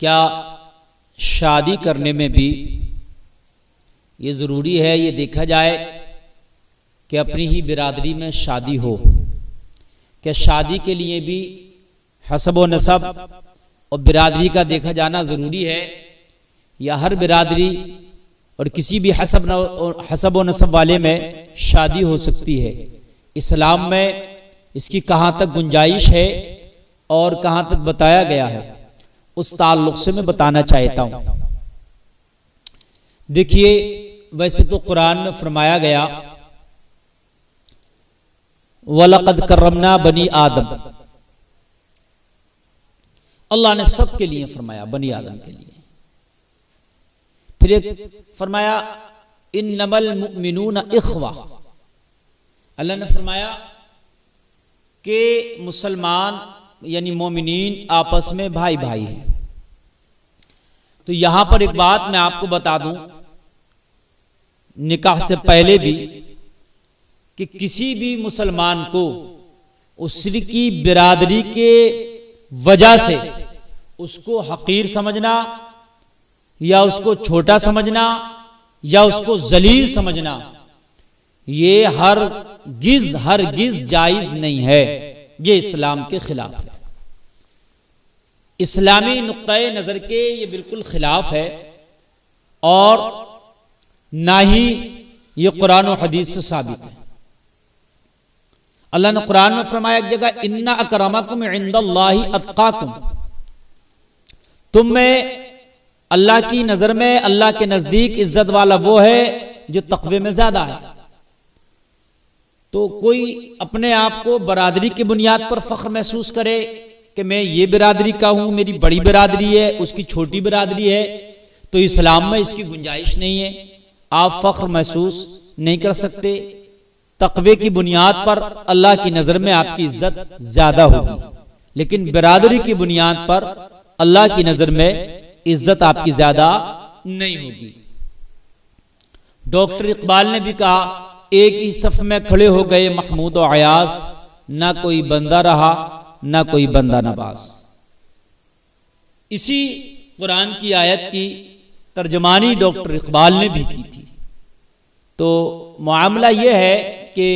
क्या शादी करने में भी ये ज़रूरी है ये देखा जाए कि अपनी ही बिरादरी में शादी हो? क्या शादी के लिए भी हसब व नसब और बिरादरी का देखा जाना ज़रूरी है, या हर बिरादरी और किसी भी हसब व नसब वाले में शादी हो सकती है? इस्लाम में इसकी कहाँ तक गुंजाइश है और कहाँ तक बताया गया है, उस ताल्लुक से मैं बताना चाहता हूँ। देखिए, वैसे तो कुरान में फरमाया गया वलक़द करमना बनी आदम, अल्लाह ने सब के लिए फरमाया, बनी आदम के लिए। फिर एक फरमाया इन्नमल मुमिनूना इख्वा, अल्लाह ने फरमाया कि मुसलमान यानी मोमिनीन आपस में भाई भाई हैं। तो यहां पर एक बात मैं आपको बता दूं, निकाह से पहले भी, कि किसी भी मुसलमान को उसकी बिरादरी के वजह से उसको हकीर समझना या उसको छोटा समझना या उसको जलील समझना, ये हरगिज जायज नहीं है। ये इस्लाम के खिलाफ है, इस्लामी नुक्ते नजर के ये बिल्कुल खिलाफ है, और ना ही ये कुरान और हदीस से साबित है। अल्लाह ने कुरान में फरमाया एक जगह, इन्ना अकरमकुम इंदल्लाहि अत्काकुम, तुम में अल्लाह की नजर में, अल्लाह के नजदीक इज्जत वाला वो है जो तकवे में ज्यादा है। तो कोई अपने आप को बरादरी की बुनियाद पर फख्र महसूस करे कि मैं ये बिरादरी का हूं, मेरी बड़ी बिरादरी है, उसकी छोटी बिरादरी है, तो इस्लाम में इसकी गुंजाइश नहीं है। आप फख्र महसूस नहीं कर सकते। तकवे की बुनियाद पर अल्लाह की नजर में आपकी इज्जत ज्यादा होगी, लेकिन बिरादरी की बुनियाद पर अल्लाह की नजर में इज्जत आपकी ज्यादा नहीं होगी। डॉक्टर इकबाल ने भी कहा, एक ही सफ में खड़े हो गए महमूद और अयाज, ना कोई बंदा रहा ना कोई बंदा नवाज। इसी कुरान की आयत की तर्जमानी डॉक्टर इकबाल ने भी की थी। तो मामला यह है कि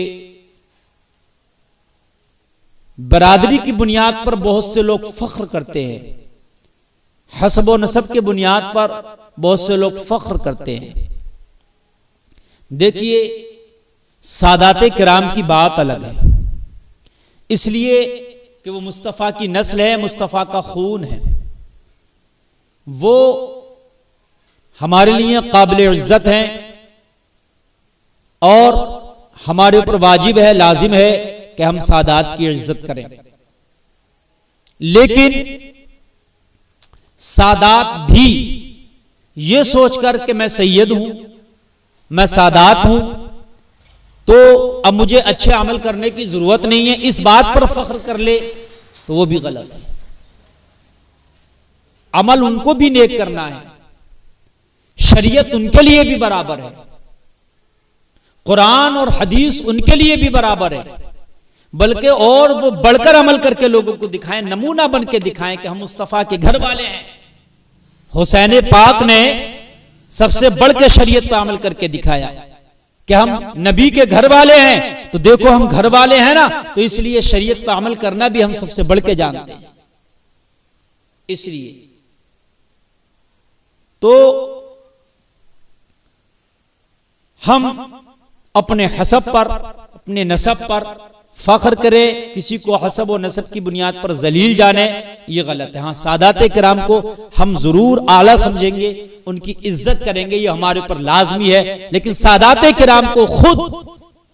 बरादरी की बुनियाद पर बहुत से लोग फख्र करते हैं, हसब व नसब की बुनियाद पर बहुत से लोग फख्र करते हैं। देखिए, सादाते किराम की बात अलग है, इसलिए कि वो मुस्तफ़ा की नस्ल है, मुस्तफ़ा का खून है, वो हमारे लिए काबिल इज्जत हैं और हमारे ऊपर वाजिब है, लाजिम है कि हम सादात की इज्जत करें। लेकिन सादात भी ये सोचकर कि मैं सैयद हूं, मैं सादात हूं, तो अब मुझे अच्छे अमल करने की जरूरत नहीं है, इस बात पर फख्र कर ले, तो वो भी गलत है। अमल उनको भी नेक करना है, शरीयत उनके लिए भी बराबर है, कुरान और हदीस उनके लिए भी बराबर है, बल्कि और वो बढ़कर अमल करके लोगों को दिखाएं, नमूना बन के दिखाएं कि हम मुस्तफ़ा के घर वाले हैं। हुसैन पाक ने सबसे बढ़ के शरीयत पर अमल करके दिखाया कि हम नबी के घर वाले हैं, तो देखो हम घर वाले हैं ना, तो इसलिए शरीयत पर अमल करना भी हम सबसे बढ़ के जानते हैं। इसलिए तो हम अपने हसब पर, अपने नसब पर फख्र करें, किसी को हसब व नसब की बुनियाद पर जलील जाने, ये गलत है। हाँ, सादाते किराम को हम जरूर आला समझेंगे, उनकी इज्जत करेंगे, ये हमारे ऊपर लाजमी है, लेकिन सादाते किराम को खुद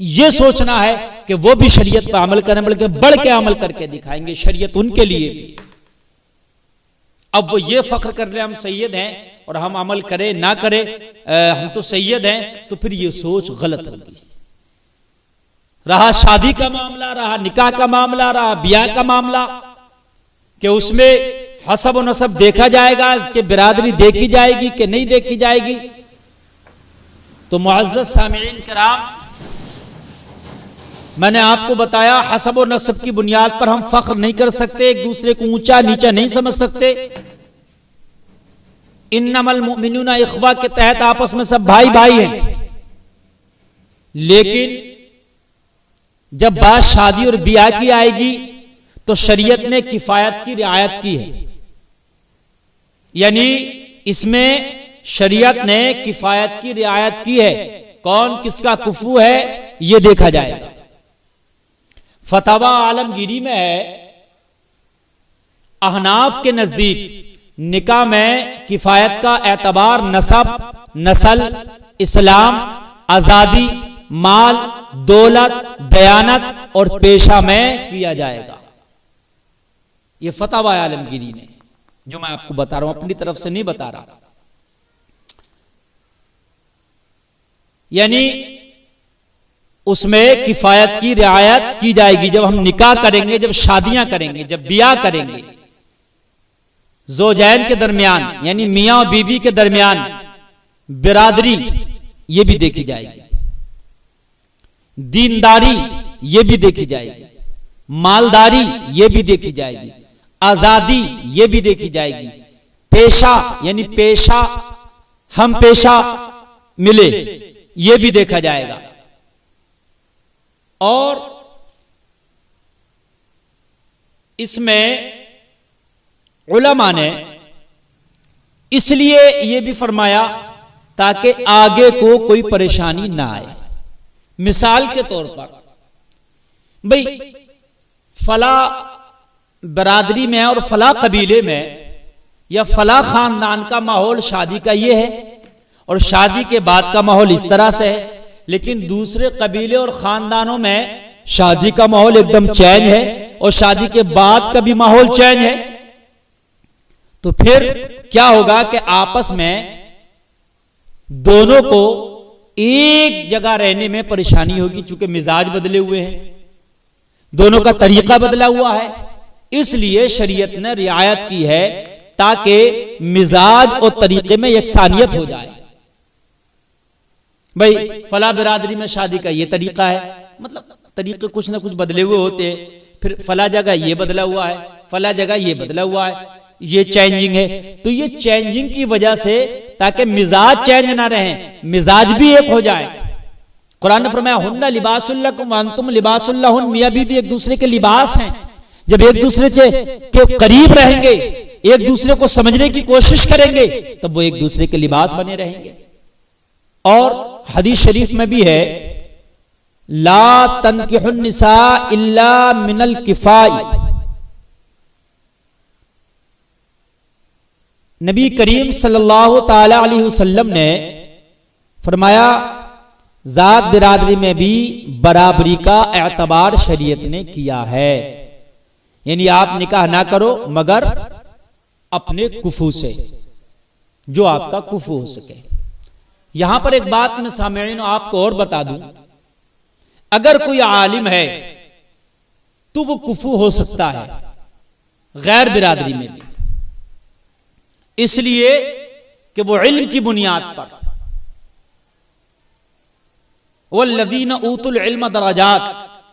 ये सोचना है कि वो भी शरीयत पर अमल करें, बल्कि बढ़ के अमल करके दिखाएंगे, शरीयत उनके लिए भी। अब वो ये फख्र कर रहे हम सैयद हैं और हम अमल करें ना करें, हम तो सैयद हैं, तो फिर ये सोच गलत होगी। रहा शादी का मामला, रहा निकाह का मामला, रहा ब्याह का मामला, कि उसमें हसब व नसब देखा जाएगा, कि बिरादरी देखी जाएगी कि नहीं देखी जाएगी। तो मुअज़्ज़ज़ सामिईन किराम, मैंने आपको बताया हसब व नसब की बुनियाद पर हम फख्र नहीं कर सकते, एक दूसरे को ऊंचा नीचा नहीं समझ सकते। इन्नमल मुमिनूना इख्वा के तहत आपस में सब भाई भाई हैं। लेकिन जब बात शादी और ब्याह की आएगी तो शरीयत ने किफायत की रियायत की है, यानी इसमें शरीयत ने किफायत की रियायत की है। कौन किसका कुफू है यह देखा जाएगा। फतवा आलमगीरी में है, अहनाफ के नजदीक निकाह में किफायत का एतबार नसब, नस्ल, इस्लाम, आजादी, माल, दौलत, दयानत और पेशा में किया जाएगा। यह फतवा आलमगीरी ने, जो मैं आपको बता रहा हूं, अपनी तरफ से नहीं बता रहा। यानी उसमें किफायत की रियायत की जाएगी। जब हम निकाह करेंगे, जब शादियां करेंगे, जब ब्याह करेंगे, ज़ौजैन के दरमियान यानी मियां और बीवी के दरमियान बिरादरी ये भी देखी जाएगी, दीनदारी ये भी देखी जाएगी, मालदारी ये भी देखी जाएगी, आजादी ये भी देखी जाएगी, पेशा यानी पेशा हम पेशा मिले ये भी देखा जाएगा। और इसमें उलमा ने इसलिए यह भी फरमाया ताकि आगे को कोई परेशानी ना आए। मिसाल के तौर पर भाई फला बरादरी में और फला कबीले में या फला खानदान का माहौल शादी का ये है और शादी के बाद का माहौल इस तरह से है, लेकिन दूसरे कबीले और खानदानों में शादी का माहौल एकदम चेंज है और शादी के बाद का भी माहौल चेंज है। तो फिर क्या होगा कि आपस में दोनों को एक जगह रहने में परेशानी होगी, चूंकि मिजाज बदले हुए हैं, दोनों का तरीका बदला हुआ है। इसलिए शरीयत ने रियायत की है ताकि मिजाज और तरीके में यकसानियत हो जाए। भाई फला बिरादरी में शादी का ये तरीका है, मतलब तरीके कुछ ना कुछ बदले हुए होते हैं, फिर फला जगह ये बदला हुआ है, फला जगह ये बदला हुआ है, ये चेंजिंग है। तो ये चेंजिंग की वजह से ताकि मिजाज चेंज ना रहे, मिजाज भी एक हो जाए। कुरान ने फरमाया हुन्ना लिबासुल लकुम व अंतुम लिबासुल लहुन, मियां बीवी एक दूसरे के लिबास हैं। जब एक दूसरे के करीब रहेंगे, एक दूसरे को समझने की कोशिश करेंगे, तब वो एक दूसरे के लिबास बने रहेंगे। और हदीस शरीफ में भी है, ला तनकिहुन निसा इल्ला मिनल किफाई। नबी करीम सल्लल्लाहु ताला अलैहि वसल्लम ने फरमाया, जात बिरादरी में भी बराबरी का एतबार शरीयत ने किया है, यानी आप निकाह ना करो मगर अपने कुफू से, जो आपका कुफू हो सके। यहां पर एक बात मैं सामईन आपको और बता दूं, अगर कोई आलिम है तो वो कुफू हो सकता है गैर बिरादरी में भी, इसलिए कि वो इल्म की बुनियाद पर, वल्लज़ीना ऊतुल इल्म दराजात,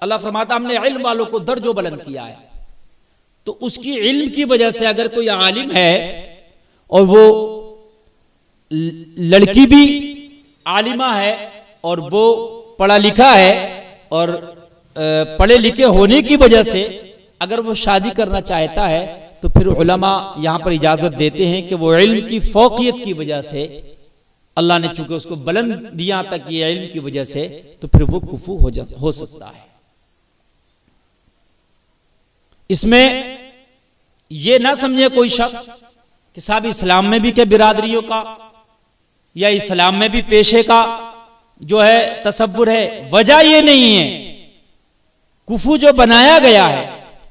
अल्लाह फरमाता हमने इल्म वालों को दर्जों बुलंद किया है। तो उसकी इल्म की वजह से अगर कोई आलिम है और वो लड़की भी आलिमा है और वो पढ़ा लिखा है और पढ़े लिखे होने की वजह से अगर वो शादी करना चाहता है, तो फिर उलमा यहां पर इजाजत देते हैं कि वो इल्म की फौकियत की वजह से, अल्लाह ने चूंकि उसको बुलंदियां तक ये इल्म की वजह से, तो फिर वो कुफू हो सकता है। इसमें यह ना समझे कोई शख्स कि साहब इस्लाम में भी क्या बिरादरियों का या इस्लाम में भी पेशे का जो है तसव्वुर है। वजह यह नहीं है, कुफू जो बनाया गया है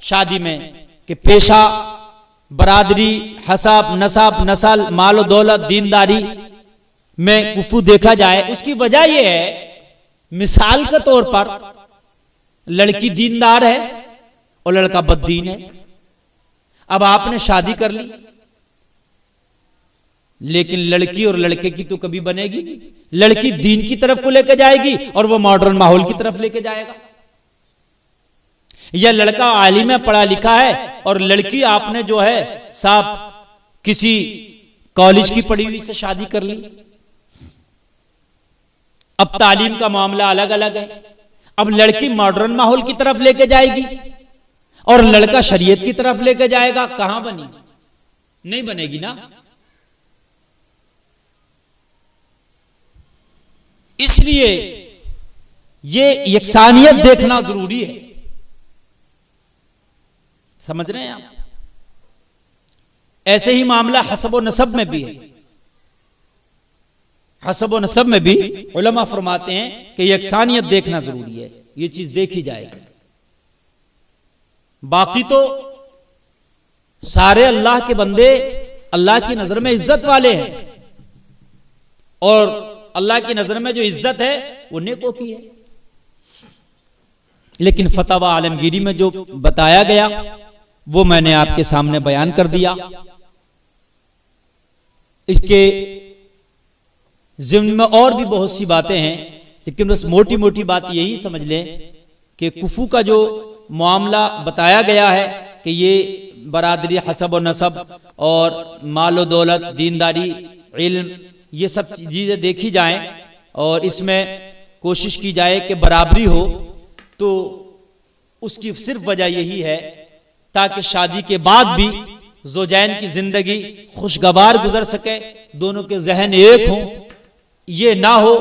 शादी में कि पेशा, बरादरी, हसाब, नसाब, नस्ल, माल और दौलत, दीनदारी में कुफू देखा जाए, उसकी वजह यह है, मिसाल के तौर पर लड़की दीनदार है और लड़का बददीन है। अब आपने शादी कर ली, लेकिन लड़की और लड़के की तो कभी बनेगी नहीं। लड़की दीन की तरफ को लेकर जाएगी और वो मॉडर्न माहौल की तरफ लेकर जाएगा। या लड़का आलिम है, पढ़ा लिखा है, और लड़की आपने जो है साहब किसी कॉलेज की पढ़ी हुई से शादी कर ली। अब तालीम का मामला अलग अलग है। अब लड़की मॉडर्न माहौल की तरफ लेके जाएगी और लड़का शरीयत की तरफ लेके जाएगा, कहां बनी? नहीं बनेगी ना। इसलिए ये यकसानियत देखना जरूरी है। समझ रहे हैं आप? ऐसे ही मामला हसब व नसब में भी है। हसब व नसब में भी उलमा फरमाते हैं कि यकसानियत देखना जरूरी है, ये चीज देखी जाएगी। बाकी तो सारे अल्लाह के बंदे अल्लाह की नजर में इज्जत वाले हैं, और अल्लाह की नजर में जो इज्जत है वो नेकों की है। लेकिन फतवा आलमगीरी में जो बताया गया वो मैंने आपके सामने बयान कर दिया। इसके ज़िम्न में और भी बहुत सी बातें हैं, लेकिन बस मोटी मोटी बात यही समझ लें कि कुफू का जो मामला बताया गया है कि ये बरादरी, हसब व नसब और मालो दौलत, दीनदारी, इल्म, ये सब चीजें देखी जाएं और इसमें कोशिश की जाए कि बराबरी हो, तो उसकी सिर्फ वजह यही है ताकि शादी के बाद भी ज़ौजैन की जिंदगी खुशगवार गुजर सके, दोनों के जहन एक हों। ये ना हो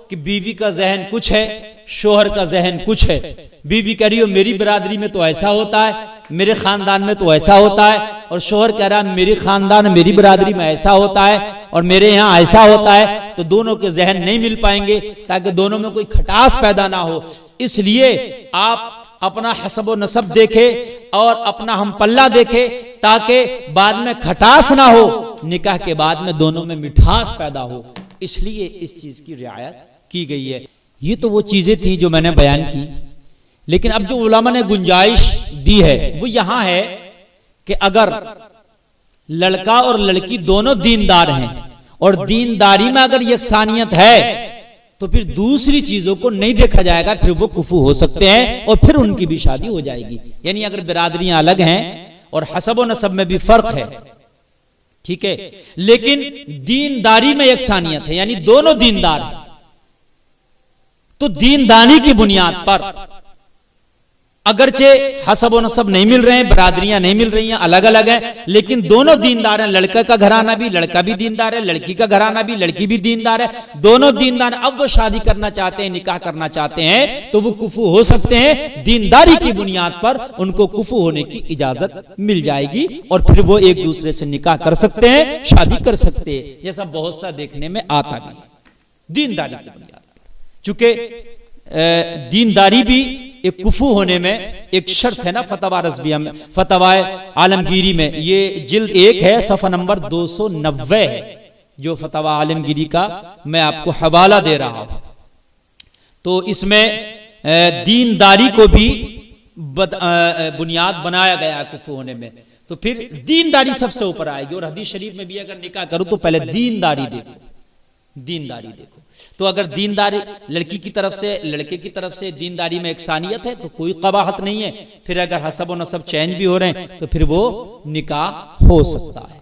कि बीवी का जहन कुछ है, शोहर का जहन कुछ है। बीवी कह रही हो मेरी बिरादरी में तो ऐसा होता है, मेरे खानदान में तो ऐसा होता है, और शोहर कह रहा है मेरी खानदान, मेरी बिरादरी में ऐसा होता है और मेरे यहाँ ऐसा होता है। तो दोनों के जहन नहीं मिल पाएंगे, ताकि दोनों में कोई खटास पैदा ना हो। इसलिए आप अपना हसब व नसब देखे और अपना हम पल्ला देखे, ताकि बाद में खटास ना हो, निकाह के बाद में दोनों में मिठास पैदा हो। इसलिए इस चीज की रियायत की गई है। ये तो वो चीजें थी जो मैंने बयान की, लेकिन अब जो उलमा ने गुंजाइश दी है वो यहां है कि अगर लड़का और लड़की दोनों दीनदार हैं और दीनदारी में अगर यकसानियत है तो फिर दूसरी चीजों को नहीं देखा जाएगा, फिर वो कुफू हो सकते हैं और फिर उनकी भी शादी हो जाएगी। यानी अगर बिरादरियां अलग हैं और हसब व नसब में भी फर्क है, ठीक है, लेकिन दीनदारी में यकसानियत है, यानी दोनों दीनदार हैं, तो दीनदारी की बुनियाद पर अगरचे हसब व नसब नहीं मिल रहे हैं, बरादरियां नहीं मिल रही हैं, अलग अलग हैं, लेकिन दोनों दीनदार हैं। लड़का का घराना भी, लड़का भी दीनदार है, लड़की का घराना भी, लड़की भी दीनदार है, दोनों दीनदार। अब वो शादी करना चाहते हैं, निकाह करना चाहते हैं, तो वो कुफू हो सकते हैं। दीनदारी की बुनियाद पर उनको कुफू होने की इजाजत मिल जाएगी और फिर वो एक दूसरे से निकाह कर सकते हैं, शादी कर सकते हैं। यह सब बहुत सा देखने में आता भी है दीनदारी की बुनियाद पर। चूंकि दीनदारी भी एक कुफू होने में एक शर्त है ना, फतवा रज़विया में, फतवा आलमगीरी में, ये जिल्द 1 है, सफ़ा नंबर 290 है, जो फतवा आलमगीरी का मैं आपको हवाला दे रहा हूं। तो इसमें दीनदारी को भी बुनियाद बनाया गया कुफू होने में, तो फिर दीनदारी सबसे ऊपर आएगी। और हदीस शरीफ में भी अगर निकाह करूं तो पहले दीनदारी देखो, दीनदारी देखो। तो अगर दीनदारी लड़की की तरफ से, लड़के की तरफ से दीनदारी में एकसानियत है तो कोई कबाहत नहीं है। फिर अगर हसब व नसब चेंज भी हो रहे हैं तो फिर वो निकाह हो सकता है।